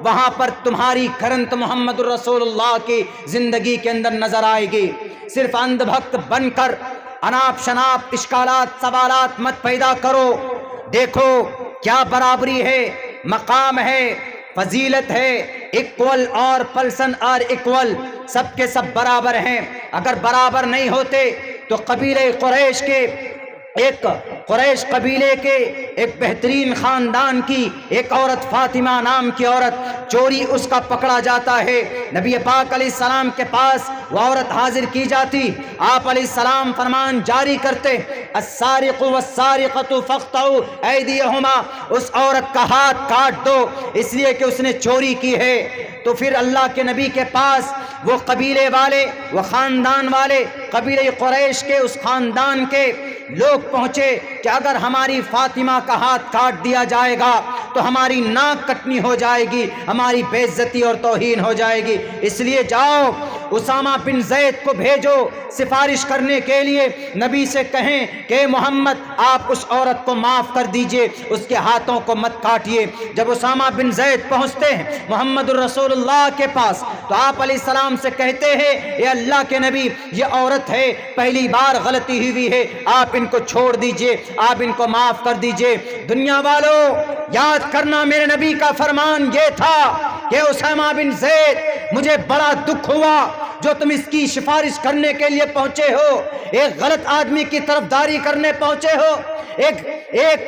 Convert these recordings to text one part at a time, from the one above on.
وہاں پر تمہاری کرنت محمد الرسول اللہ کی زندگی کے اندر نظر آئے گی۔ صرف اندھ بھکت بن کر اناپ شناپ اشکالات سوالات مت پیدا کرو۔ دیکھو کیا برابری ہے، مقام ہے، فضیلت ہے، ایکول اور پلسن اور ایکول، سب کے سب برابر ہیں۔ اگر برابر نہیں ہوتے تو قبیلہ قریش کے قریش قبیلے کے ایک بہترین خاندان کی ایک عورت، فاطمہ نام کی عورت، چوری اس کا پکڑا جاتا ہے، نبی پاک علیہ السلام کے پاس وہ عورت حاضر کی جاتی، آپ علیہ السلام فرمان جاری کرتے، السارق والسارقۃ فاقطعوا ایدیہما، اس عورت کا ہاتھ کاٹ دو اس لیے کہ اس نے چوری کی ہے۔ تو پھر اللہ کے نبی کے پاس وہ قبیلے والے، وہ خاندان والے، قبیلہ قریش کے اس خاندان کے لوگ پہنچے کہ اگر ہماری فاطمہ کا ہاتھ کاٹ دیا جائے گا تو ہماری ناک کٹنی ہو جائے گی، ہماری بے عزتی اور توہین ہو جائے گی، اس لیے جاؤ اسامہ بن زید کو بھیجو سفارش کرنے کے لیے، نبی سے کہیں کہ محمد آپ اس عورت کو معاف کر دیجئے، اس کے ہاتھوں کو مت کاٹیے۔ جب اسامہ بن زید پہنچتے ہیں محمد الرسول اللہ کے پاس تو آپ علیہ السلام سے کہتے ہیں اے اللہ کے نبی، یہ عورت ہے، پہلی بار غلطی ہوئی ہے، آپ ان کو چھوڑ دیجئے، آپ ان کو معاف کر دیجئے۔ دنیا والوں یاد کرنا میرے نبی کا فرمان یہ تھا کہ اسامہ بن زید مجھے بڑا دکھ ہوا جو تم اس کی سفارش کرنے کے لیے پہنچے ہو، ایک غلط آدمی کی طرفداری کرنے پہنچے ہو، ایک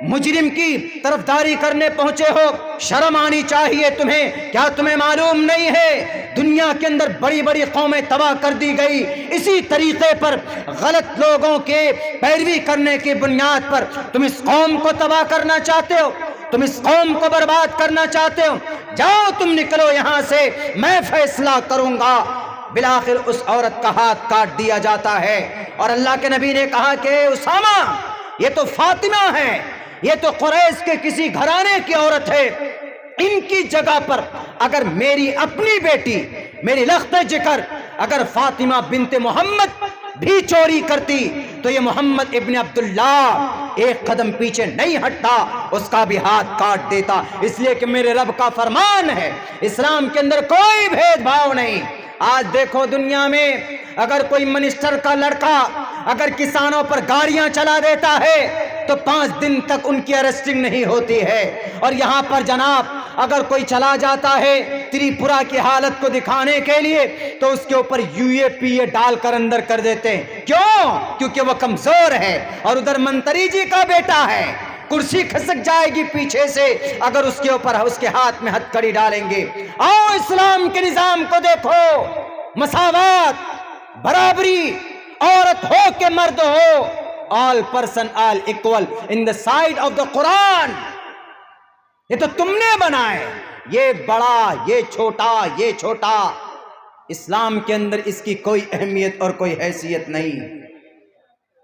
مجرم کی طرفداری کرنے پہنچے ہو، شرم آنی چاہیے تمہیں۔ کیا تمہیں معلوم نہیں ہے دنیا کے اندر بڑی بڑی قومیں تباہ کر دی گئی اسی طریقے پر، غلط لوگوں کے پیروی کرنے کی بنیاد پر؟ تم اس قوم کو تباہ کرنا چاہتے ہو، تم اس قوم کو برباد کرنا چاہتے ہو، جاؤ تم نکلو یہاں سے، میں فیصلہ کروں گا۔ بالآخر اس عورت کا ہاتھ کاٹ دیا جاتا ہے اور اللہ کے نبی نے کہا کہ اسامہ یہ تو فاطمہ ہے، یہ تو قریش کے کسی گھرانے کی عورت ہے، ان کی جگہ پر اگر میری اپنی بیٹی، میری لخت جگر اگر فاطمہ بنت محمد بھی چوری کرتی تو یہ محمد ابن عبداللہ ایک قدم پیچھے نہیں ہٹتا، اس کا بھی ہاتھ کاٹ دیتا، اس لیے کہ میرے رب کا فرمان ہے، اسلام کے اندر کوئی بھید بھاؤ نہیں۔ آج دیکھو دنیا میں اگر کوئی منسٹر کا لڑکا اگر کسانوں پر گاڑیاں چلا دیتا ہے تو 5 دن تک ان کی ارسٹنگ نہیں ہوتی ہے، اور یہاں پر جناب اگر کوئی چلا جاتا ہے تریپورہ کی حالت کو دکھانے کے لیے تو اس کے اوپر UAPA ڈال کر اندر کر دیتے ہیں۔ کیوں؟ کیونکہ وہ کمزور ہے، اور ادھر منتری جی کا بیٹا ہے، کرسی کھسک جائے گی پیچھے سے اگر اس کے اوپر اس کے ہاتھ میں ہتھ کڑی ڈالیں گے۔ آؤ اسلام کے نظام کو دیکھو، مساوات، برابری، عورت ہو کہ مرد ہو، all person all equal in the sight of the قرآن۔ یہ تو تم نے بنائے، یہ بڑا، یہ چھوٹا، یہ چھوٹا، اسلام کے اندر اس کی کوئی اہمیت اور کوئی حیثیت نہیں۔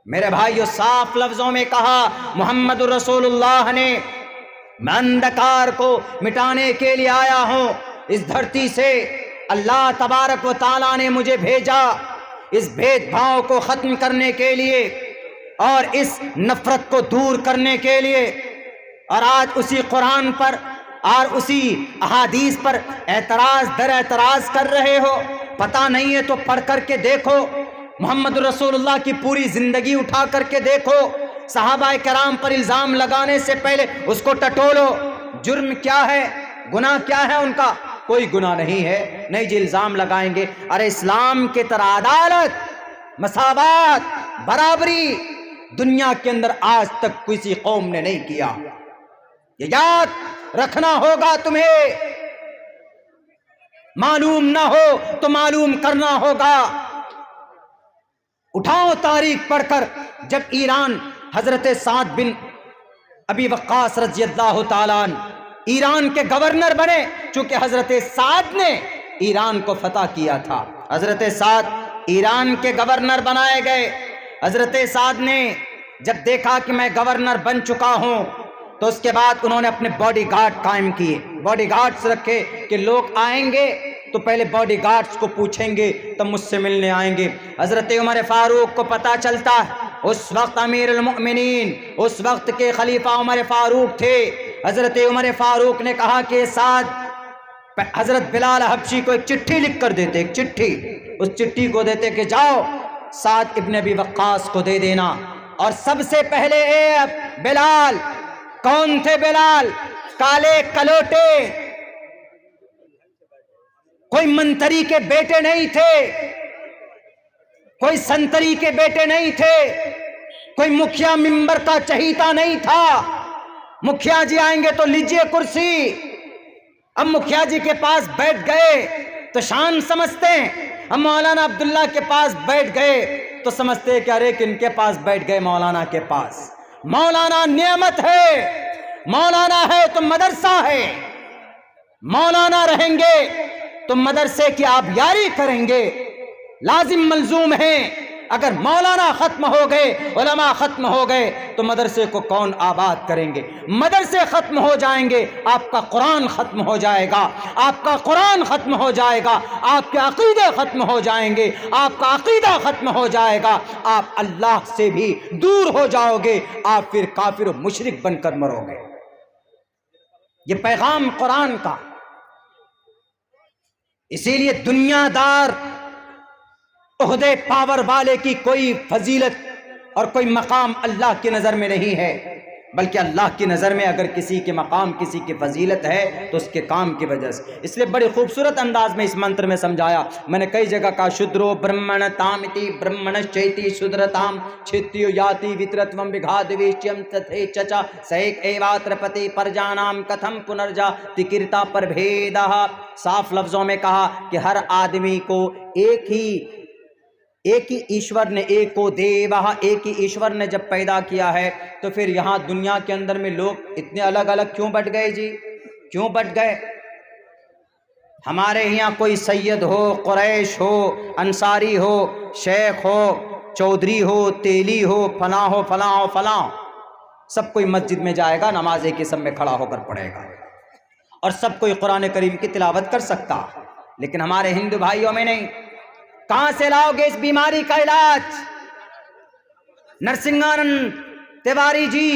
میرے بھائیو صاف لفظوں میں کہا محمد رسول اللہ نے، میں اندھکار کو مٹانے کے لیے آیا ہوں اس دھرتی سے، اللہ تبارک و تعالیٰ نے مجھے بھیجا اس بھید بھاؤ کو ختم کرنے کے لیے اور اس نفرت کو دور کرنے کے لیے۔ اور آج اسی قرآن پر اور اسی احادیث پر اعتراض در اعتراض کر رہے ہو، پتہ نہیں ہے تو پڑھ کر کے دیکھو، محمد رسول اللہ کی پوری زندگی اٹھا کر کے دیکھو، صحابہ کرام پر الزام لگانے سے پہلے اس کو ٹٹولو، جرم کیا ہے، گناہ کیا ہے ان کا؟ کوئی گناہ نہیں ہے، نہیں جی الزام لگائیں گے۔ ارے اسلام کے طرح عدالت، مساوات، برابری دنیا کے اندر آج تک کسی قوم نے نہیں کیا، یہ یاد رکھنا ہوگا تمہیں، معلوم نہ ہو تو معلوم کرنا ہوگا۔ اٹھاؤ تاریخ پڑھ کر، جب ایران حضرت سعد بن ابی وقاص رضی اللہ تعالیٰ عنہ ایران کے گورنر بنے، چونکہ حضرت سعد نے ایران کو فتح کیا تھا، حضرت سعد ایران کے گورنر بنائے گئے۔ حضرت سعد نے جب دیکھا کہ میں گورنر بن چکا ہوں تو اس کے بعد انہوں نے اپنے باڈی گارڈ قائم کیے، باڈی گارڈز رکھے کہ لوگ آئیں گے تو پہلے باڈی گارڈز کو پوچھیں گے تب مجھ سے ملنے آئیں گے۔ حضرت عمر فاروق کو پتہ چلتا ہے، اس وقت امیر المؤمنین، اس وقت کے خلیفہ عمر فاروق تھے، حضرت عمر فاروق نے کہا کہ سعد حضرت بلال حبشی کو ایک چٹھی لکھ کر دیتے، ایک چٹھی، اس چٹھی کو دیتے کہ جاؤ سعد ابن ابی وقاص کو دے دینا، اور سب سے پہلے اے بلال، کون تھے بلال؟ کالے کلوٹے، کوئی منتری کے بیٹے نہیں تھے، کوئی سنتری کے بیٹے نہیں تھے، کوئی مکھیا ممبر کا چہیتا نہیں تھا۔ مکھیا جی آئیں گے تو لیجئے کرسی، اب مکھیا جی کے پاس بیٹھ گئے تو شان سمجھتے ہیں، اب مولانا عبداللہ کے پاس بیٹھ گئے تو سمجھتے کہ ارے کن کے پاس بیٹھ گئے؟ مولانا کے پاس۔ مولانا نعمت ہے، مولانا ہے تو مدرسہ ہے، مولانا رہیں گے تو مدرسے کی آپ یاری کریں گے، لازم ملزوم ہیں۔ اگر مولانا ختم ہو گئے، علماء ختم ہو گئے تو مدرسے کو کون آباد کریں گے؟ مدرسے ختم ہو جائیں گے، آپ کا قرآن ختم ہو جائے گا، آپ کا قرآن ختم ہو جائے گا، آپ کے عقیدے ختم ہو جائیں گے، آپ کا عقیدہ ختم ہو جائے گا، آپ اللہ سے بھی دور ہو جاؤ گے، آپ پھر کافر و مشرک بن کر مرو گے۔ یہ پیغام قرآن کا۔ اسی لیے دنیا دار عہدے پاور والے کی کوئی فضیلت اور کوئی مقام اللہ کی نظر میں نہیں ہے، بلکہ اللہ کی نظر میں اگر کسی کے مقام، کسی کی فضیلت ہے تو اس کے کام کی وجہ سے۔ اس لیے بڑے خوبصورت انداز میں اس منتر میں سمجھایا، میں نے کئی جگہ کہا شودرو برہمن تامتی برہمنشچیتی شودرتام چھتیو یاتی وترتوم وگھادویشیم تتھے چچا سیک ایواترپتی پرجانام کتھم پنرجا تکرتا پربھیدہ۔ صاف لفظوں میں کہا کہ ہر آدمی کو ایک ہی ایشور نے، ایک کو دیوہ، ایک ہی ایشور نے جب پیدا کیا ہے تو پھر یہاں دنیا کے اندر میں لوگ اتنے الگ الگ کیوں بٹ گئے جی؟ کیوں بٹ گئے؟ ہمارے یہاں کوئی سید ہو، قریش ہو، انصاری ہو، شیخ ہو، چودھری ہو، تیلی ہو، فلاں ہو، فلاں ہو، فلاں، سب کوئی مسجد میں جائے گا، نماز ایک قسم میں کھڑا ہو کر پڑھے گا، اور سب کوئی قرآن کریم کی تلاوت کر سکتا، لیکن ہمارے ہندو بھائیوں میں نہیں۔ کہاں سے لاؤ گے اس بیماری کا علاج؟ نرسنگانند تیواری جی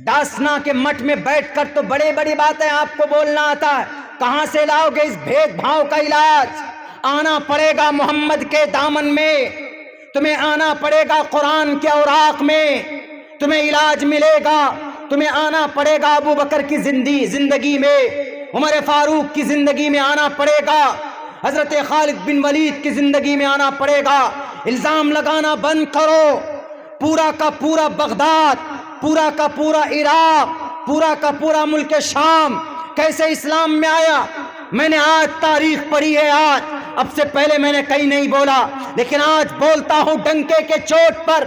ڈاسنا کے مٹھ میں بیٹھ کر تو بڑے بڑی باتیں آپ کو بولنا آتا ہے، کہاں سے لاؤ گے اس بھید بھاؤ کا علاج؟ آنا پڑے گا محمد کے دامن میں، تمہیں آنا پڑے گا قرآن کے اوراق میں، تمہیں علاج ملے گا۔ تمہیں آنا پڑے گا ابو بکر کی زندگی میں، عمر فاروق کی زندگی میں آنا پڑے گا، حضرت خالد بن ولید کی زندگی میں آنا پڑے گا۔ الزام لگانا بند کرو، پورا کا پورا بغداد، پورا کا پورا عراق، پورا کا پورا ملک شام کیسے اسلام میں آیا؟ میں نے آج تاریخ پڑھی ہے، آج، اب سے پہلے میں نے کہیں نہیں بولا، لیکن آج بولتا ہوں ڈنکے کے چوٹ پر،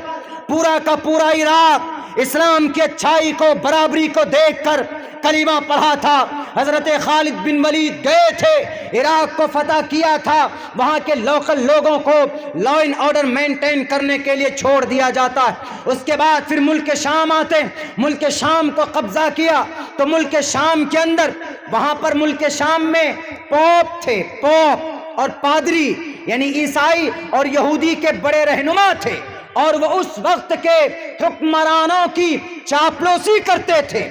پورا کا پورا عراق اسلام کی اچھائی کو، برابری کو دیکھ کر کلمہ پڑھا تھا۔ حضرت خالد بن ولید گئے تھے، عراق کو فتح کیا تھا، وہاں کے لوکل لوگوں کو لا اینڈ آرڈر مینٹین کرنے کے لیے چھوڑ دیا جاتا ہے۔ اس کے بعد پھر ملک شام آتے، ملک شام کو قبضہ کیا تو ملک شام کے اندر، وہاں پر ملک شام میں پوپ تھے، پوپ اور پادری، یعنی عیسائی اور یہودی کے بڑے رہنما تھے، اور وہ اس وقت کے حکمرانوں کی چاپلوسی کرتے تھے۔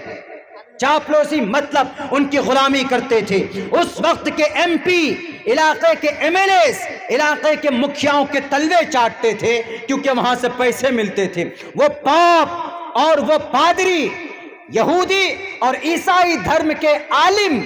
چاپلوسی مطلب ان کی غلامی کرتے تھے۔ اس وقت کے ایم پی، علاقے کے ایم ایل ایز، علاقے کے مکھیاؤں کے تلوے چاٹتے تھے، کیونکہ وہاں سے پیسے ملتے تھے۔ وہ پاپ اور وہ پادری، یہودی اور عیسائی دھرم کے عالم،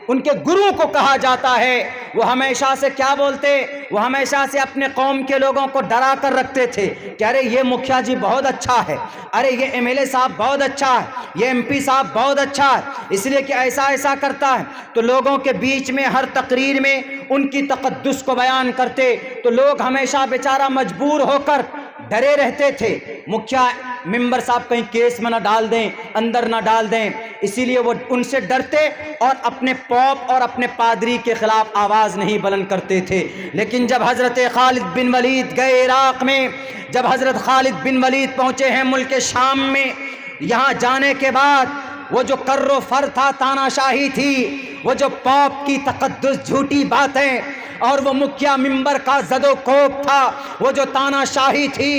ان کے گرو کو کہا جاتا ہے، وہ ہمیشہ سے کیا بولتے؟ وہ ہمیشہ سے اپنے قوم کے لوگوں کو ڈرا کر رکھتے تھے کہ ارے یہ مکھیا جی بہت اچھا ہے، ارے یہ ایم ایل اے صاحب بہت اچھا ہے، یہ ایم پی صاحب بہت اچھا ہے، اس لیے کہ ایسا ایسا کرتا ہے۔ تو لوگوں کے بیچ میں ہر تقریر میں ان کی تقدس کو بیان کرتے، تو لوگ ہمیشہ بیچارہ مجبور ہو کر ڈرے رہتے تھے، مکھیا ممبر صاحب کہیں کیس میں نہ ڈال دیں، اندر نہ ڈال دیں، اسی لیے وہ ان سے ڈرتے اور اپنے پوپ اور اپنے پادری کے خلاف آواز نہیں بلند کرتے تھے۔ لیکن جب حضرت خالد بن ولید گئے عراق میں، جب حضرت خالد بن ولید پہنچے ہیں ملک شام میں، یہاں جانے کے بعد وہ جو کر و فر تھا، تانا شاہی تھی، وہ جو پوپ کی تقدس جھوٹی باتیں اور وہ مکھیا ممبر کا زد و کوب تھا، وہ جو تانا شاہی تھی،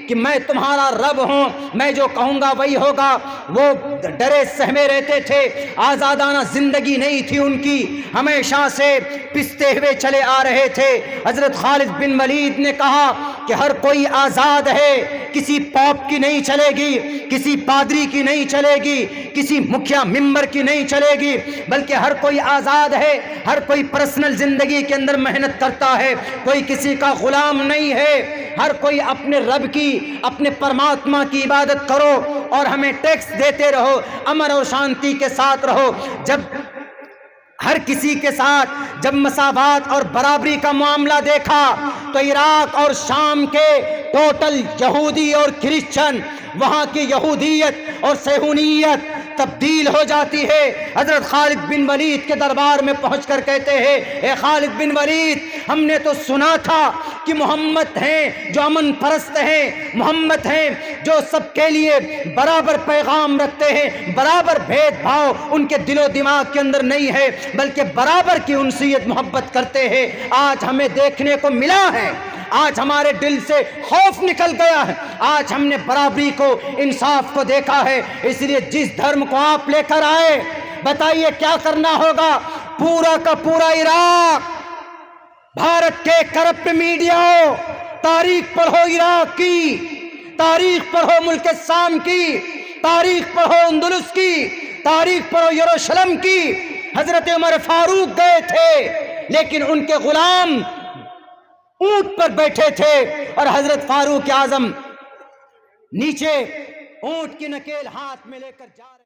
کہ میں تمہارا رب ہوں، میں جو کہوں گا وہی ہوگا، وہ ڈرے سہمے رہتے تھے، آزادانہ زندگی نہیں تھی ان کی، ہمیشہ سے پستے ہوئے چلے آ رہے تھے۔ حضرت خالد بن ولید نے کہا کہ ہر کوئی آزاد ہے، کسی پوپ کی نہیں چلے گی، کسی پادری کی نہیں چلے گی، کسی مکھیا ممبر کی نہیں چلے گی، بلکہ ہر کوئی آزاد ہے، ہر کوئی پرسنل زندگی کے اندر محنت کرتا ہے، کوئی کسی کا غلام نہیں ہے، ہر کوئی اپنے رب کی، اپنے پرماتما کی عبادت کرو اور ہمیں ٹیکس دیتے رہو، امن اور شانتی کے ساتھ رہو۔ جب ہر کسی کے ساتھ جب مساوات اور برابری کا معاملہ دیکھا تو عراق اور شام کے ٹوٹل یہودی اور کرسچن، وہاں کی یہودیت اور صہیونیت تبدیل ہو جاتی ہے۔ حضرت خالد بن ولید کے دربار میں پہنچ کر کہتے ہیں، اے خالد بن ولید، ہم نے تو سنا تھا کہ محمد ہیں جو امن پرست ہیں، محمد ہیں جو سب کے لیے برابر پیغام رکھتے ہیں، برابر بھید بھاؤ ان کے دل و دماغ کے اندر نہیں ہے، بلکہ برابر کی انسیت محبت کرتے ہیں۔ آج ہمیں دیکھنے کو ملا ہے، آج ہمارے دل سے خوف نکل گیا ہے، آج ہم نے برابری کو، انصاف کو دیکھا ہے۔ اس لیے جس دھرم کو آپ لے کر آئے، بتائیے کیا کرنا ہوگا؟ پورا کا پورا عراق، بھارت کے کرپٹ میڈیا ہو، تاریخ پڑھو عراق کی، تاریخ پڑھو ملک شام کی، تاریخ پڑھو اندلس کی، تاریخ پڑھو یروشلم کی۔ حضرت عمر فاروق گئے تھے لیکن ان کے غلام اونٹ پر بیٹھے تھے اور حضرت فاروق اعظم نیچے اونٹ کی نکیل ہاتھ میں لے کر جا رہے